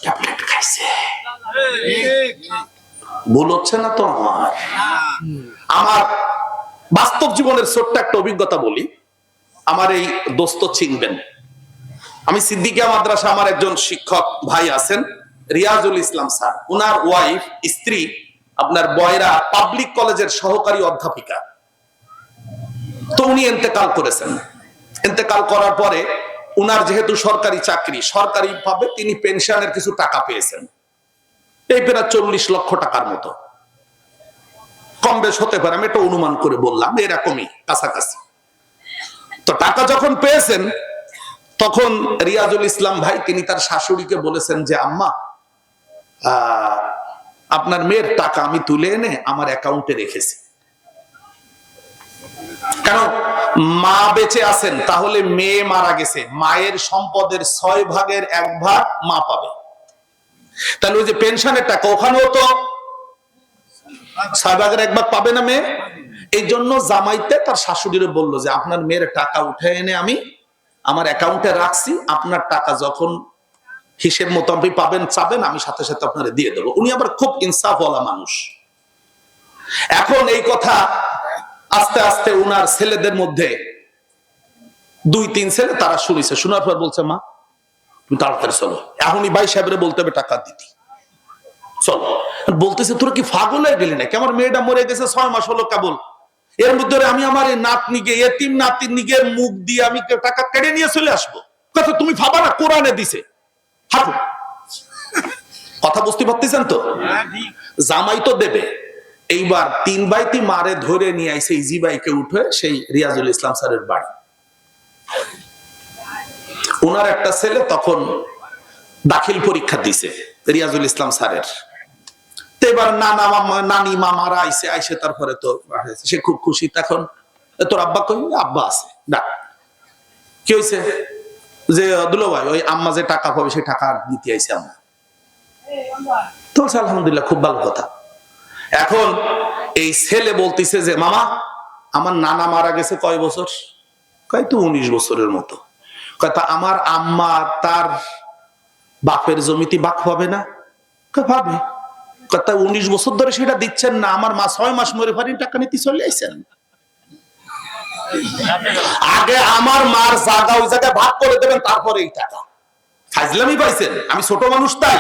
S1: ট্যাবলেট খাইছে। ভুল হচ্ছে না তো? আমার বাস্তব জীবনের ছোট্ট একটা অভিজ্ঞতা বলি। আমার এই দোস্ত চিনবেন, আমি সিদ্দিকিয়া মাদ্রাসা, আমার একজন শিক্ষক ভাই আছেন রিয়াজুল ইসলাম স্যার, উনার ওয়াইফ স্ত্রী আপনার বয়রা পাবলিক কলেজের সহকারী অধ্যাপিকা। তো উনি ইন্তেকাল করেছেন। ইন্তেকাল করার পরে উনার যেহেতু সরকারি চাকরি, সরকারি ভাবে তিনি পেনশনের কিছু টাকা পেয়েছেন, এই প্রায় 40 লক্ষ টাকার মতো, কম বেশ হতে পারে, আমি এটা অনুমান করে বললাম, এরকমই কাছাকাছি। তো টাকা যখন পেয়েছেন তখন রিয়াজুল ইসলাম ভাই তিনি তার শাশুড়িকে বলেছেন যে আম্মা, আপনার মেয়ের টাকা আমি তুলে এনে আমার অ্যাকাউন্টে রেখেছি, কারণ মা বেঁচে আছেন, তাহলে মেয়ে মারা গেছে, মায়ের সম্পদের 6 ভাগের 1 ভাগ মা পাবে, তাহলে ওই যে পেনশনের টাকা ওখানেও তো 6 ভাগের 1 ভাগ পাবে না মেয়ে। এই জন্য জামাইতে তার শাশুড়িরে বললো যে আপনার মেয়ের টাকা উঠে এনে আমি আমার অ্যাকাউন্টে রাখছি, আপনার টাকা যখন হিসেব মতো আপনি পাবেন চাবেন, আমি সাথে সাথে আপনারে দিয়ে দেবো। উনি আবার খুব ইনসাফওয়ালা মানুষ। এখন এই কথা আস্তে আস্তে উনার ছেলেদের মধ্যে 2-3 ছেলে তারা শুনেছে, শোনার পর বলছে মা তুমি তাড়াতাড়ি চলো, এখনই ভাই সাহেবরে বলতে হবে টাকা দিতে, চলো। বলতেছে তোরা কি পাগল হয়ে গেলি নাকি? আমার মেয়েটা মরে গেছে 6 মাস হলো কেবল, এর মধ্যে আমি আমার এই নাতনিকে, এতিম নাতনিকে মুখ দিয়ে আমি টাকা কেড়ে নিয়ে চলে আসবো? কথা তুমি ভাবা না, কোরআনে দিছে। হাঁটু কথা বুঝতে পারতেছেন তো? জামাই তো দেবে। এইবার 3 ভাইতি মারে ধরে নিয়ে আইছে ইজি বাইকে উঠে সেই রিয়াজুল ইসলাম স্যারের বাড়ি। ওনার একটা ছেলে তখন দাখিল পরীক্ষা দিছে রিয়াজুল ইসলাম স্যারের। এবার নানি মামারা আইসে তারপরে তো সে খুব খুশি। তখন তোর আব্বা কই? আব্বা আছে, ডাক। কি হয়েছে? যে দুলো ভাই ওই আম্মা যে টাকা পাবে সেই টাকা দিতে আইছে আম্মা। তো আলহামদুলিল্লাহ, খুব ভালো কথা। এখন এই ছেলে বলতেছে যে মামা আমার নানা মারা গেছে কয় বছর? কয় তো 19 বছরের মতো। কথা আমার আম্মা তার বাপের জমিতে বাক পাবে না? পাবে। কথা 19 বছর ধরে সেটা দিচ্ছেন না, আমার মা 6 মাস মরে পারি টাকা নিতে চলে আইছেন। আগে আমার মার জায়গা ওই জায়গায় ভাগ করে দেবেন, তারপরে এই টাকা। ফাজলামি পাইছেন? আমি ছোট মানুষ তাই।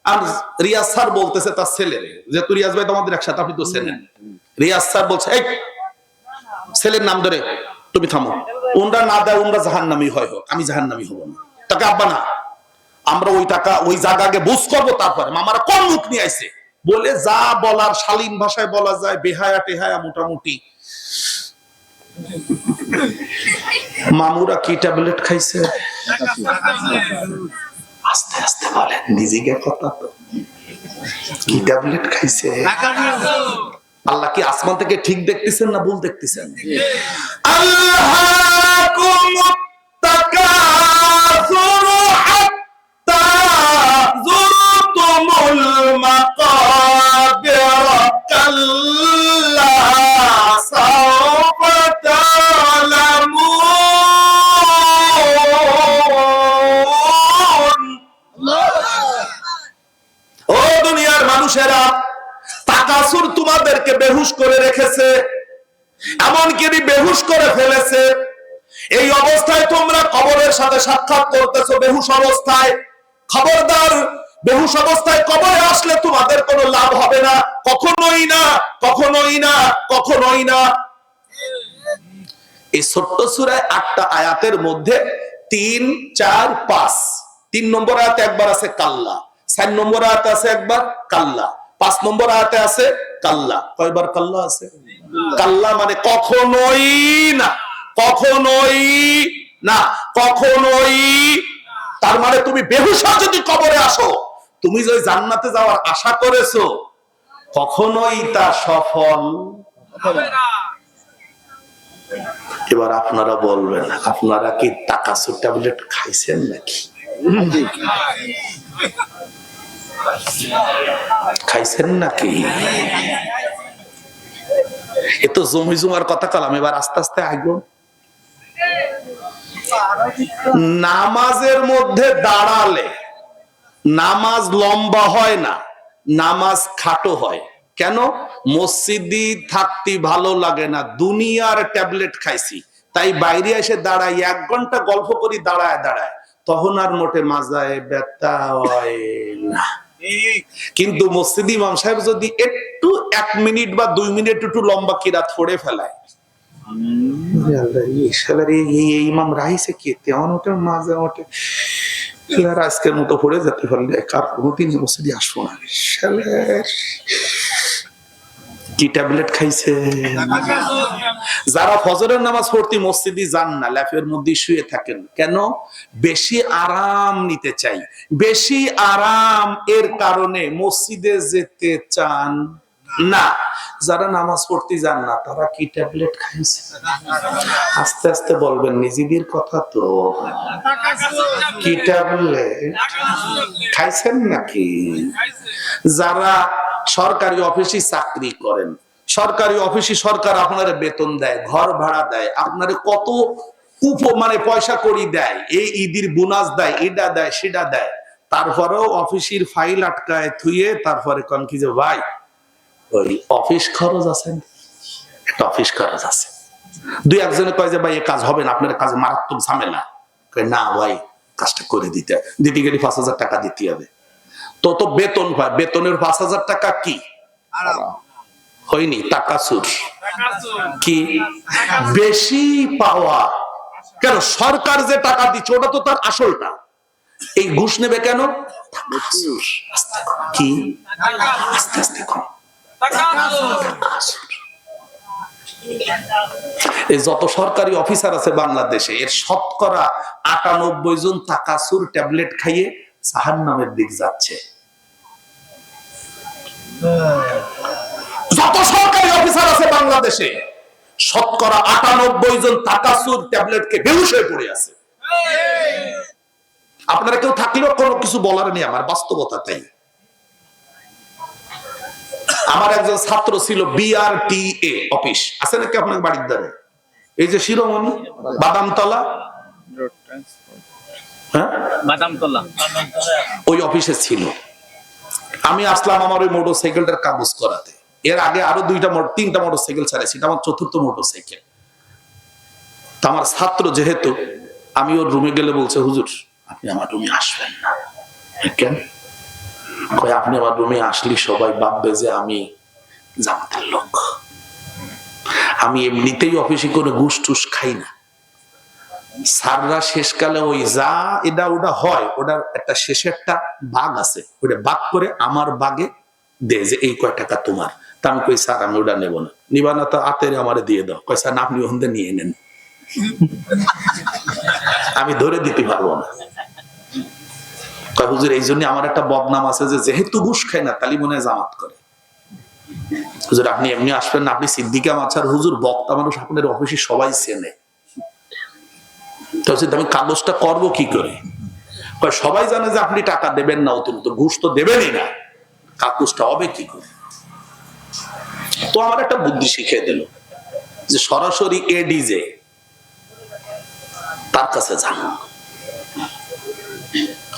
S1: আর রিয়াজ স্যার বলতেছে তার ছেলে, যেহেতু রিয়াজ ভাই তো আমাদের একসাথে, আপনি তো চেনেন। রিয়াজ স্যার বলছে এই ছেলের নাম ধরে তুমি থামো, ওনরা না দেয় ওনরা জাহান্নামী হয় হোক, আমি জাহান্নামী হব না। তাকে আব্বা না, আমরা ওই টাকা ওই জায়গাকে বুঝ করবো, তারপরে মামারা কোন মুখ নিয়ে আইছে বলে যা বলার শালীন ভাষায় বলা যায়, বেহায়া টেহায়া মোটামুটি। মামুরা কি ট্যাবলেট খাইছে? আস্তে আস্তে বলেন, নিজেকে কথা তো। কি ট্যাবলেট খাইছে? আল্লাহ কি আসমান থেকে ঠিক দেখতেছেন না ভুল দেখতেছেন? আল্লাহকুমুত তাকাসুরু হাত্তা যুরতুমুল মাকাবির কাল্লা সাওফা তা'লামুন। ও দুনিয়ার মানুষেরা, তাকাসুর তোমাদেরকে বেহুশ করে রেখেছে, এমনকি বেহুশ করে ফেলেছে। এই অবস্থায় তোমরা কবরের সাথে সাক্ষাৎ করতেছো বেহুশ অবস্থায়। খবরদার, বেহুশ অবস্থায় কবরে আসলে তোমাদের কোনো লাভ হবে না, কখনোই না, কখনোই না, কখনোই না। এই ছোট্ট সূরায় 8টা আয়াতের মধ্যে 3, 4, 5, 3 নম্বর আয়াতে একবার আছে কাল্লা, 4 নম্বর আয়াতে আছে একবার কাল্লা, 5 নম্বর আয়াতে আছে কাল্লা। কয়বার কাল্লা আছে? কাল্লা মানে কখনোই না, কখনোই না, কখনোই। তার মানে তুমি বেহুশ যদি কবরে আসো, তুমি যে জান্নাতে যাওয়ার আশা করেছো, কখনোই তা সফল হবে না। এবার আপনারা বলবেন, আপনারা কি টাকাসুর ট্যাবলেট খাইছেন নাকি? খাইছেন নাকি? এ তো জমি জমার কথা কালাম, এবার আস্তে আস্তে আগে নামাজের মধ্যে দাঁড়ালে নামাজ লম্বা হয় না, নামাজ খাটো হয়। কেন? মসজিদে থাকতে ভালো লাগে না, দুনিয়ার ট্যাবলেট খাইছি, তাই বাইরে এসে দাঁড়াই, 1 ঘন্টা গল্প করি দাঁড়ায় দাঁড়ায়, তখন আর মোটে মাজায় ব্যথা হয় না। কিন্তু মসজিদ ইমাম সাহেব যদি একটু 1 মিনিট বা 2 মিনিট একটু লম্বা কিরাত পড়ে ফেলায়, ইমাম রাইছে কি তেমন ওঠে মাঝে ওঠে, আর আজকের মতো পড়ে যেতে পারলে কার কোনোদিন মসজিদে আসবো না। কি ট্যাবলেট খাইছে? যারা ফজরের নামাজ পড়তে মসজিদে যান না, ল্যাপের মধ্যে শুয়ে থাকেন, কেন? বেশি আরাম নিতে চাই, বেশি আরাম এর কারণে মসজিদে যেতে চান না। যারা নামাজ পড়তে যান না, তারা কি ট্যাবলেট খাইছে? আস্তে আস্তে বলবেন, নিজেদের কথা তো। কি ট্যাবলেট খাইছেন নাকি? যারা সরকারি অফিসে চাকরি করেন, সরকারি অফিসে সরকার আপনার বেতন দেয়, ঘর ভাড়া দেয়, আপনার কত মানে পয়সা করি দেয়, এই ঈদের বোনাস দেয়, এটা দেয় সেটা দেয়, তারপরেও অফিসের ফাইল আটকায় থুয়ে তারপরে কোন কি যে ভাই ওই অফিস খরচ আছে, একটা অফিস খরচ আছে। 2-1 জনে কয় যে ভাই এ কাজ হবে না, আপনার কাজে মারাত্মক ঝামেলা। না ভাই, কাজটা করে দিতে গেলে 5,000 টাকা দিতে হবে। তো বেতন পায়, বেতনের 5,000 টাকা কি হয়নি? টাকা সুর। কি বেশি পাওয়া? কেন? সরকার যে টাকা দিচ্ছে ওটা তো তার আসলটা, এই ঘুষ নেবে কেন? কি আস্তে আস্তে কম। এই যত সরকারি অফিসার আছে বাংলাদেশে, এর শতকরা 98 জন টাকাসুর ট্যাবলেট খাইয়ে জাহান্নামের দিক যাচ্ছে। যত সরকারি অফিসার আছে বাংলাদেশে, শতকরা 98 জন টাকাসুর ট্যাবলেট কে বেহুশ হয়ে পড়ে আছে। আপনারা কেউ থাকলেও কোনো কিছু বলার নেই, আমার বাস্তবতা তাই। আমার একজন ছাত্র ছিল BRTA অফিস, আছে নাকি আপনার বাড়ির ধারে? এই যে শিরোমণি বাদামতলা, হ্যাঁ বাদামতলা, ওই অফিসে ছিল। আমি আসলাম আমার ওই মোটরসাইকেলটার কাগজ করাতে। এর আগে আরো 3টা মোটরসাইকেল চালাইছি, এটা আমার 4র্থ মোটরসাইকেল। তো আমার ছাত্র যেহেতু, আমি ওর রুমে গেলে বলছে, হুজুর আপনি আমার রুমে আসবেন না। কেন? আপনি আমার রুমে আসলে সবাই ভাববে যে আমি জামাতের লোক। আমি এমনিতেই অফিসে কোনো ঘুষ টুস খাই না। স্যাররা শেষকালে ওই যা এটা ওটা হয়, ওটার একটা শেষে একটা বাগ আছে, ওটা বাগ করে আমার বাগে দে যে এই কয় টাকা তোমার। তা আমি কই স্যার আমি ওটা নেবো না। নিবা না তো আতের আমারে দিয়ে দাও। কয় স্যার আপনি ওখান থেকে নিয়ে নেন, আমি ধরে দিতে পারবো না। কয় হুজুর এই জন্য আমার একটা বদনাম আছে যে যেহেতু ঘুষ খায় না তালি মনে হয় জামাত করে। হুজুর আপনি এমনি আসবেন না, আপনি সিদ্দিকা মাছার হুজুর, বক্তা মানুষ, আপনার অফিসে সবাই চেনে। আমি কাগজটা করবো কি করে? সবাই জানে যে আপনি টাকা দেবেন না, অতিরিক্ত ঘুষ তো দেবেনই না, কাগজটা হবে কি করে? তো আমার একটা বুদ্ধি শিখিয়ে দিল যে সরাসরি ADJ তার কাছে যান।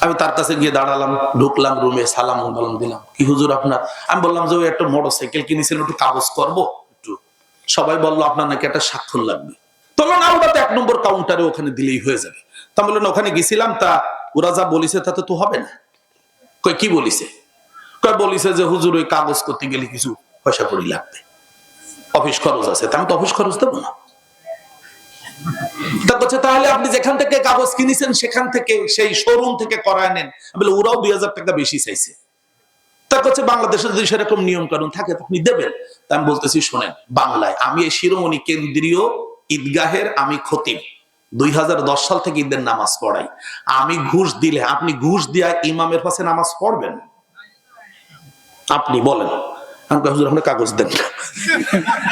S1: আমি তার কাছে গিয়ে দাঁড়ালাম, ঢুকলাম রুমে, সালাম দিলাম। কি হুজুর আপনার? আমি বললাম যে ওই একটা মোটরসাইকেল কিনেছেন, একটু কাগজ করবো একটু। সবাই বললো আপনার নাকি একটা স্বাক্ষর লাগবে। তখন আমরা তো 1 নম্বর কাউন্টারে ওখানে দিলেই হয়ে যাবে। তা বললেন ওখানে গেছিলাম, তা ওরা যা বলিছে তাতে তো হবে না। কই কি বলিছে? কই বলিছে যে হুজুর ওই কাগজ করতে গেলে কিছু পয়সা কড়ি লাগবে, অফিস খরচ আছে। তা আমি তো অফিস খরচ দেবো না। তা বলছে তাহলে আপনি যেখান থেকে কাগজ কিনেছেন সেখান থেকে, সেই শোরুম থেকে করায় নেন। বলে ওরাও 2000 টাকা বেশি চাইছে। তা বলছে বাংলাদেশে যদি সেরকম নিয়ম কানুন থাকে আপনি দেবেন। তা আমি বলতেছি শোনেন, বাংলায় আমি এই শিরোমণি কেন্দ্রীয় ঈদগাহের আমি খতিব, 2010 সাল থেকে ঈদের নামাজ পড়াই। আমি ঘুষ দিলে আপনি ঘুষ দিয়া ইমামের পাশে নামাজ পড়বেন? আপনি বলেন। হুজুর আপনি কাগজ দেন।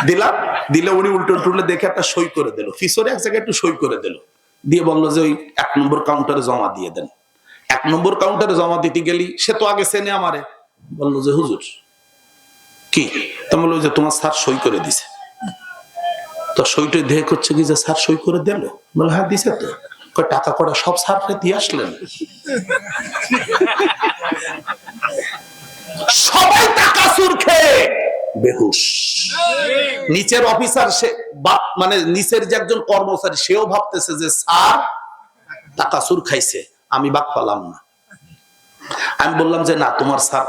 S1: দিলাম, দিলে উনি উল্টো টুলে দেখে একটা সই করে দিল, ফিসরে এক জায়গায় একটু সই করে দিল, দিয়ে বললো যে ওই 1 নম্বর কাউন্টারে জমা দিয়ে দেন। 1 নম্বর কাউন্টারে জমা দিতে গেলি, সে তো আগে চেনে আমারে, বললো যে হুজুর কি, তা বললো যে তোমার স্যার সই করে দিছে। তো সইটা দেখে করছে কি যে স্যার সই করে দিল, বলে হ্যাঁ দিছে তো। কয় টাকা কড়া সব স্যারকে দিয়ে আসলেন? সবাই টাকা সুর খেয়ে বেহুশ। নিচের অফিসার সে মানে নিচের যে একজন কর্মচারী, সেও ভাবতেছে যে স্যার টাকা সুর খাইছে, আমি বাক পালাম না। আমি বললাম যে না, তোমার স্যার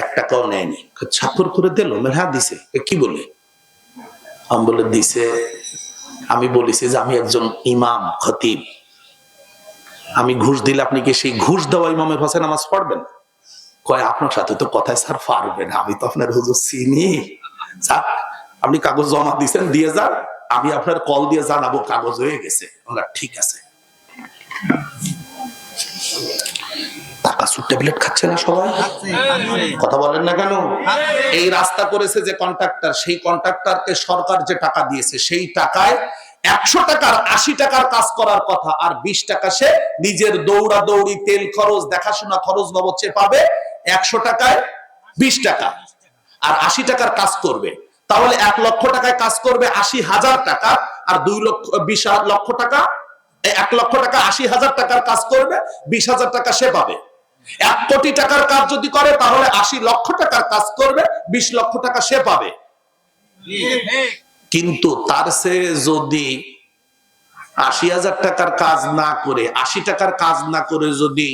S1: 1 টাকাও নেয়নি। ছাত্র করে দিল, হ্যাঁ দিছে। কি বলে? আমি বলে দিছে, আমি বলেছি যে আমি একজন ইমাম খতিব, আমি ঘুষ দিলে আপনি কি সেই ঘুষ দেওয়া ইমামের পাশে নামাজ পড়বেন? কয় আপনার সাথে তো কথায় স্যার পারবে না, আমি তো আপনার হুজুর চিনি। স্যার আপনি কাগজ জমা দিচ্ছেন, দিয়ে যান, আমি আপনার কল দিয়ে জানাবো কাগজ হয়ে গেছে। আমরা ঠিক আছে। টাকা সুর ট্যাবলেট খাচ্ছে না সবাই? কথা বলেন না কেন? এই রাস্তা করেছে যে কন্ট্রাক্টর, সেই কন্ট্রাক্টরকে সরকার যে টাকা দিয়েছে, সেই টাকায় 100 টাকার 80 টাকার কাজ করার কথা, আর 20 টাকা সে নিজের দৌড়াদৌড়ি, তেল খরচ, দেখাশোনা খরচ বাবদ সে পাবে। 100 টাকায় 20 টাকা আর 80 টাকার কাজ করবে। তাহলে 1 লক্ষ টাকায় কাজ করবে 80,000 টাকা, আর 20 লক্ষ টাকা, 1 লক্ষ টাকা 80,000 টাকার কাজ করবে, 20,000 টাকা সে পাবে। 1 কোটি টাকার কাজ যদি করে, তাহলে 80 লক্ষ টাকার কাজ করবে, 20 লক্ষ টাকা সে পাবে। কিন্তু তার সে যদি 80,000 টাকার কাজ না করে, 80 টাকার কাজ না করে যদি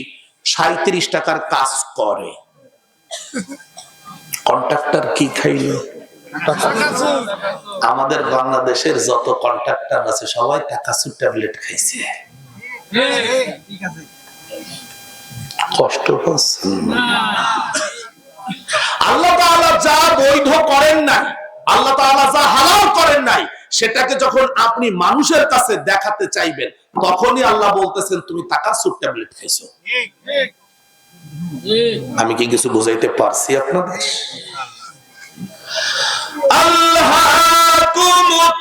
S1: 37 টাকার কাজ করে, কন্ট্রাক্টর কি খাইল? আমাদের বাংলাদেশের যত কন্ট্রাক্টর আছে সবাই টাকা সুর ট্যাবলেট খাইছে। কষ্ট পাচ্ছেন? আল্লাহ তাআলা যা বৈধ করেন নাই, আল্লাহ তাআলা যা হালাল করেন নাই, সেটাকে যখন আপনি মানুষের কাছে দেখাতে চাইবেন, তখনই আল্লাহ বলতেছেন তুমি টাকা সুর ট্যাবলেট খাইছো। আমি কি কিছু বুঝাইতে পারছি আপনাদের? আল্লাহকুমুত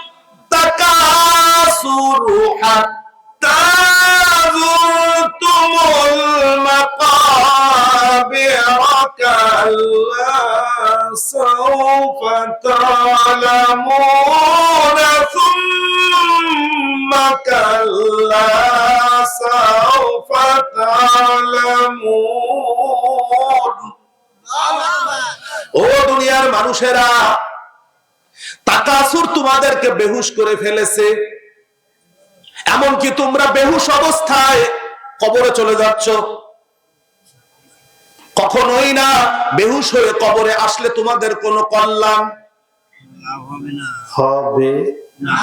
S1: তাকাসুরু হাত্তা যুরতুমুল মাকাবিরা কাল্লা সাওফা তা'লামুনা সুম্মা কাল্লা সাওফা তা'লামুন। ও দুনিয়ার মানুষেরা, তাকাসুর তোমাদেরকে বেহুশ করে ফেলেছে। এমনকি তোমরা বেহুশ অবস্থায় কবরে চলে যাচ্ছ। কখনোই না বেহুশ হয়ে কবরে আসলে তোমাদের কোনো কল্যাণ হবে না।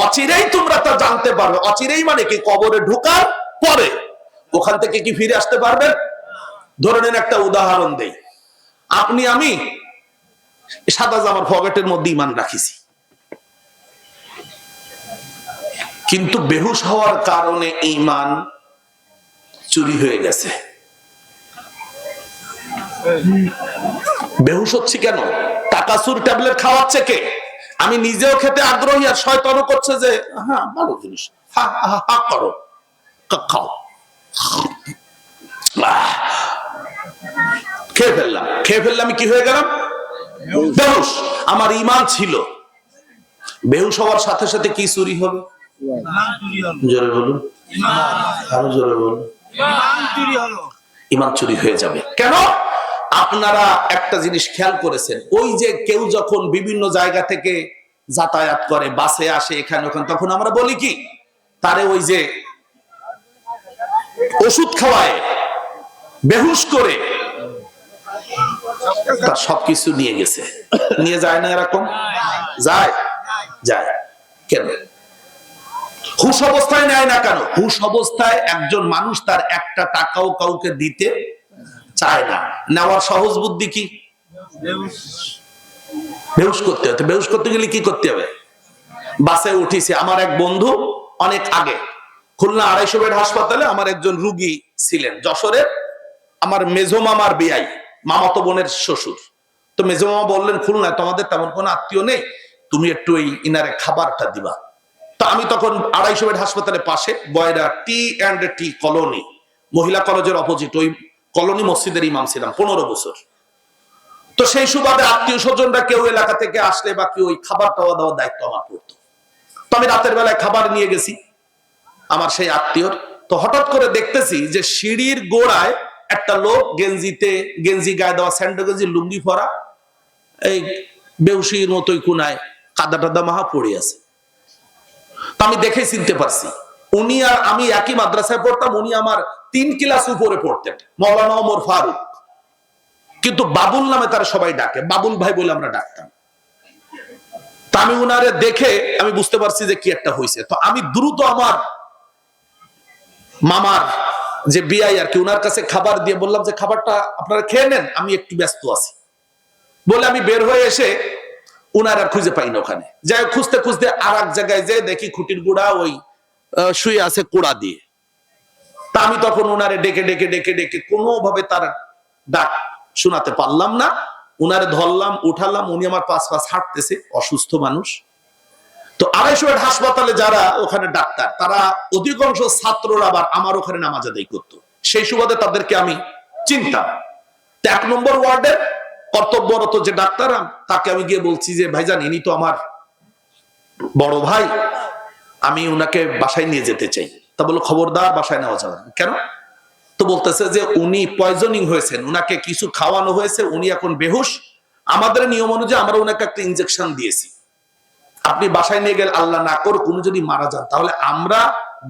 S1: অচিরেই তোমরা তা জানতে পারবে। অচিরেই মানে কি? কবরে ঢোকার পরে। ওখান থেকে কি ফিরে আসতে পারবেন? ধরে নেন একটা উদাহরণ দেই, আপনি আমি সাদা জামার পকেটের মধ্যে ঈমান রাখিছি, কিন্তু বেহুশ হওয়ার কারণে ঈমান চুরি হয়ে গেছে। বেহুশ হচ্ছে কেন? টাকা সুর ট্যাবলেট খাওয়াচ্ছে কে? আমি নিজেও খেতে আগ্রহী, আর শয়তানও করছে যে হ্যাঁ ভালো জিনিস, হা হা হা করো, খাও। খেয়ে ফেললাম, কি হয়ে গেলাম? বেহুশ। আমার ঈমান ছিল। বেহুশ হওয়ার সাথে সাথে কি চুরি হবে? জোরে বলুন, আরো জোরে বলুন। ঈমান চুরি হয়ে যাবে। কেন? আপনারা একটা জিনিস খেয়াল করেছেন, ওই যে কেউ যখন বিভিন্ন জায়গা থেকে যাতায়াত করে, বাসে আসে, এখানে ওখানে, তখন আমরা বলি কি, তারে ওই যে ওষুধ খাওয়ায়, বেহুশ করে, তার সবকিছু নিয়ে গেছে। নিয়ে যায় না? এরকম যায়। কেন? হুশ অবস্থায় নেয় না কেন? হুশ অবস্থায় একজন মানুষ তার 1 টাকাও কাউকে দিতে চায় না। নেওয়ার সহজ বুদ্ধি কি? বেহুশ করতে হবে। বেহুশ করতে গেলে কি করতে হবে? বাসে উঠিছে, আমার এক বন্ধু অনেক আগে খুলনা 250 বেড হাসপাতালে আমার একজন রুগী ছিলেন, যশোরের, আমার মেজো মামার বিয়াই, মামাতো বোনের শ্বশুর। তো মেজো মামা বললেন, খুলনায় তোমাদের তেমন কোনো আত্মীয় নেই, তুমি একটু এই ইনারে খাবারটা দিবা। তো আমি তখন 250 বেড হাসপাতালের পাশে বয়রা T&T কলোনি, মহিলা কলেজের অপোজিট, ওই কলোনি মসজিদের ইমাম ছিলাম 15 বছর। তো সেই সুবাদে আত্মীয় স্বজনরা কেউ এলাকা থেকে আসলে বা কেউ ওই খাবার টাওয়া দেওয়ার দায়িত্ব আমার পড়তো। তো আমি রাতের বেলায় খাবার নিয়ে গেছি আমার সেই আত্মীয়র। তো হঠাৎ করে দেখতেছি যে সিঁড়ির গোড়ায় একটা লোক গেঞ্জি গায়ে দেওয়া, স্যান্ডো গেঞ্জি, লুঙ্গি পরা, এই বেউসির মতোই কোনায় কাদা টাদা মাহা পড়ে আছে। তো আমি দেখে চিনতে পারছি উনি আর আমি একই মাদ্রাসায় পড়তাম। উনি আমার 3 ক্লাস উপরে পড়তেন, মাওলানা ওমর ফারুক, কিন্তু বাবুল নামে তারা সবাই ডাকে, বাবুল ভাই বলে আমরা ডাকতাম। তা আমি উনারে দেখে আমি বুঝতে পারছি যে কি একটা হয়েছে। তো আমি দ্রুত আমার মামার যে বিআই আর কি, উনার কাছে খাবার দিয়ে বললাম যে খাবারটা আপনারা খেয়ে নেন, আমি একটু ব্যস্ত আছি বলে আমি বের হয়ে এসে উনার আর খুঁজে পাই না ওখানে। যাই খুঁজতে খুঁজতে আর এক জায়গায় যে দেখি খুঁটির গুড়া ওই শুয়ে আছে কোড়া দিয়ে। তা আমি তখন উনারে ডেকে ডেকে ডেকে ডেকে কোনোভাবে তার ডাক শোনাতে পারলাম না। উনারে ধরলাম, উঠালাম, উনি আমার পাশ হাঁটতেছে, অসুস্থ মানুষ। তো 250 বেড হাসপাতালে যারা ওখানে ডাক্তার, তারা অধিকাংশ ছাত্ররা আবার আমার ওখানে নামাজ আদায় করতো। সেই সুবাদে তাদেরকে আমি চিনতাম। 1 নম্বর ওয়ার্ডের কর্তব্যরত যে ডাক্তার, তাকে আমি গিয়ে বলছি যে ভাইজান, ইনি তো আমার বড় ভাই, আমি উনাকে বাসায় নিয়ে যেতে চাই। তা বললো খবরদার, বাসায় নেওয়া যাবে না। কেন? তো বলতেছে যে উনি পয়জনিং হয়েছেন, উনাকে কিছু খাওয়ানো হয়েছে, উনি এখন বেহুশ। আমাদের নিয়ম অনুযায়ী আমরা উনাকে একটা ইনজেকশন দিয়েছি, আপনি বাসায় নিয়ে গেলে আল্লাহ না করুক উনি যদি মারা যান, তাহলে আমরা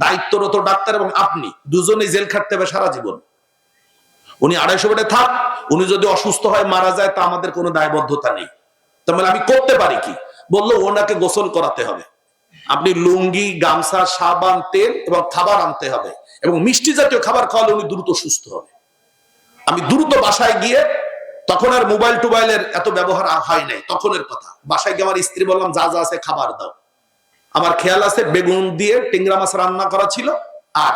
S1: দায়িত্বরত ডাক্তার এবং আপনি দুজনেই জেল খাটতে হবে সারা জীবন। উনি 250 বেডে থাক, উনি যদি অসুস্থ হয় মারা যায়, তা আমাদের কোনো দায়বদ্ধতা নেই। তাহলে আমি করতে পারি কি? বললো ওনাকে গোসল করাতে হবে, আপনি লুঙ্গি, গামছা, সাবান, তেল এবং খাবার আনতে হবে, এবং মিষ্টি জাতীয় খাবার খাওয়ালে উনি দ্রুত সুস্থ হবে। আমি দ্রুত বাসায় গিয়ে, তখন আর মোবাইল টোবাইলের এত ব্যবহার হয় নাই, তখনের কথা। বাসায় গিয়ে আমার স্ত্রী বললাম যা যা আছে খাবার দাও। আমার খেয়াল আছে বেগুন দিয়ে টেংরা মাছ রান্না করা ছিল, আর